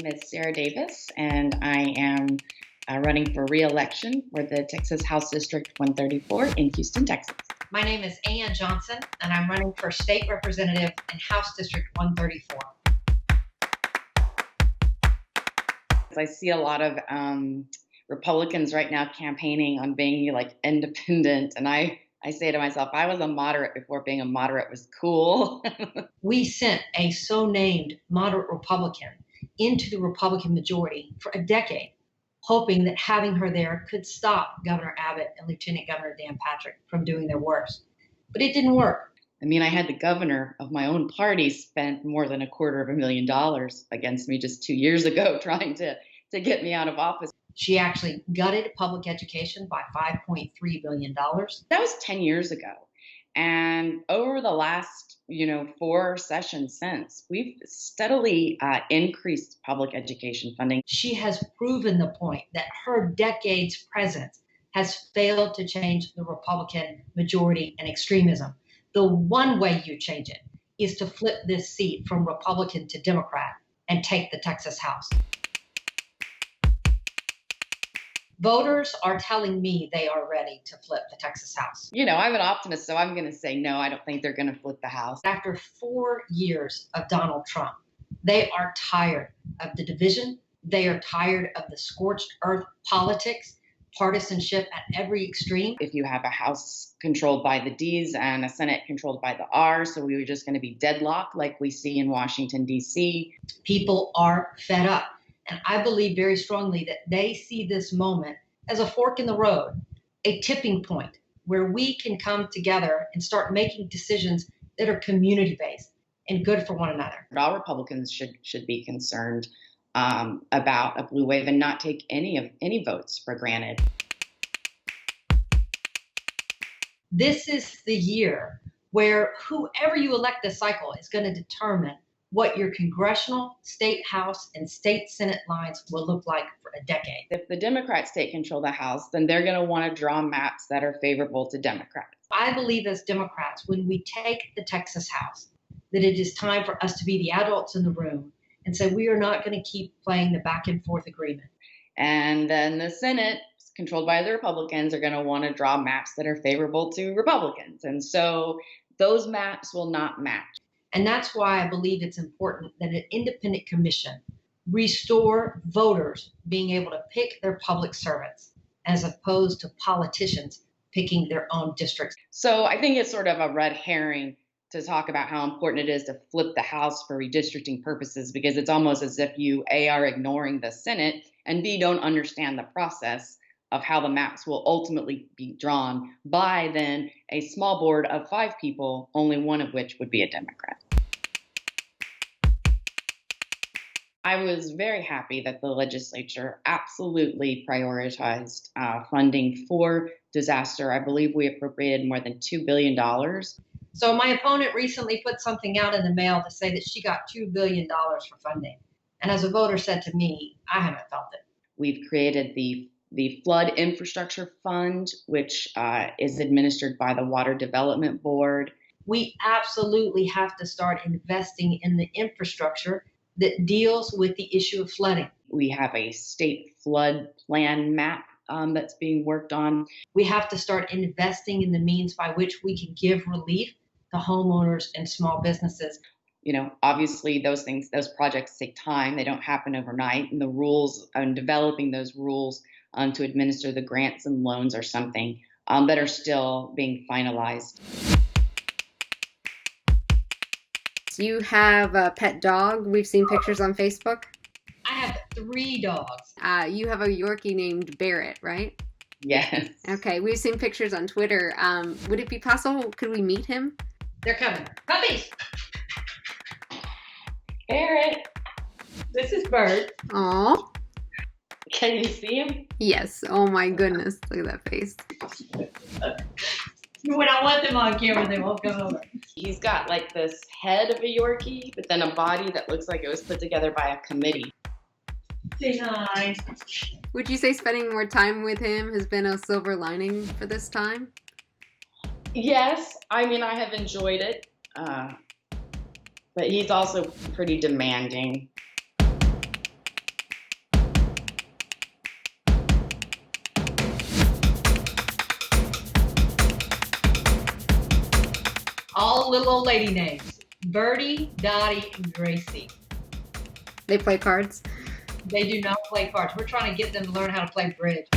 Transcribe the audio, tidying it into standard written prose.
name is Sarah Davis, and I am running for re-election for the Texas House District 134 in Houston, Texas. My name is Ann Johnson, and I'm running for State Representative in House District 134. I see a lot of Republicans right now campaigning on being like independent, and I say to myself, I was a moderate before being a moderate was cool. We sent a so-named moderate Republican into the Republican majority for a decade, hoping that having her there could stop Governor Abbott and Lieutenant Governor Dehn from doing their worst. But it didn't work. I mean, I had the governor of my own party spend more than $250,000 against me just 2 years ago trying to get me out of office. She actually gutted public education by $5.3 billion. That was 10 years ago. And over the last, 4 sessions since, we've steadily increased public education funding. She has proven the point that her decade's presence has failed to change the Republican majority and extremism. The one way you change it is to flip this seat from Republican to Democrat and take the Texas House. Voters are telling me they are ready to flip the Texas House. I'm an optimist, so I'm going to say no, I don't think they're going to flip the House. After 4 years of Donald Trump, they are tired of the division. They are tired of the scorched earth politics, partisanship at every extreme. If you have a House controlled by the D's and a Senate controlled by the R's, so we were just going to be deadlocked like we see in Washington, D.C. People are fed up. And I believe very strongly that they see this moment as a fork in the road, a tipping point where we can come together and start making decisions that are community-based and good for one another. But all Republicans should be concerned about a blue wave and not take any votes for granted. This is the year where whoever you elect this cycle is going to determine what your congressional, state house, and state Senate lines will look like for a decade. If the Democrats take control of the House, then they're going to want to draw maps that are favorable to Democrats. I believe as Democrats, when we take the Texas House, that it is time for us to be the adults in the room and say we are not going to keep playing the back and forth agreement. And then the Senate, controlled by the Republicans, are going to want to draw maps that are favorable to Republicans. And so those maps will not match. And that's why I believe it's important that an independent commission restore voters being able to pick their public servants as opposed to politicians picking their own districts. So I think it's sort of a red herring to talk about how important it is to flip the House for redistricting purposes, because it's almost as if you, A, are ignoring the Senate, and B, don't understand the process of how the maps will ultimately be drawn by then a small board of 5 people, only one of which would be a Democrat. I was very happy that the legislature absolutely prioritized funding for disaster. I believe we appropriated more than $2 billion. So my opponent recently put something out in the mail to say that she got $2 billion for funding. And as a voter said to me, I haven't felt it. We've created the Flood Infrastructure Fund, which is administered by the Water Development Board. We absolutely have to start investing in the infrastructure that deals with the issue of flooding. We have a state flood plan map that's being worked on. We have to start investing in the means by which we can give relief to homeowners and small businesses. Obviously those projects take time. They don't happen overnight. And the rules and developing those rules to administer the grants and loans are something that are still being finalized. You have a pet dog. We've seen pictures on Facebook. I have 3 dogs. You have a Yorkie named Barrett, right? Yes. Okay, we've seen pictures on Twitter. Would it be possible? Could we meet him? They're coming. Puppies! Barrett. This is Bird. Aw. Can you see him? Yes. Oh my goodness. Look at that face. When I want them on camera, they won't come over. He's got like this head of a Yorkie, but then a body that looks like it was put together by a committee. Say hi. Would you say spending more time with him has been a silver lining for this time? Yes. I mean, I have enjoyed it. But he's also pretty demanding. All little old lady names. Birdie, Dottie, and Gracie. They play cards. They do not play cards. We're trying to get them to learn how to play bridge.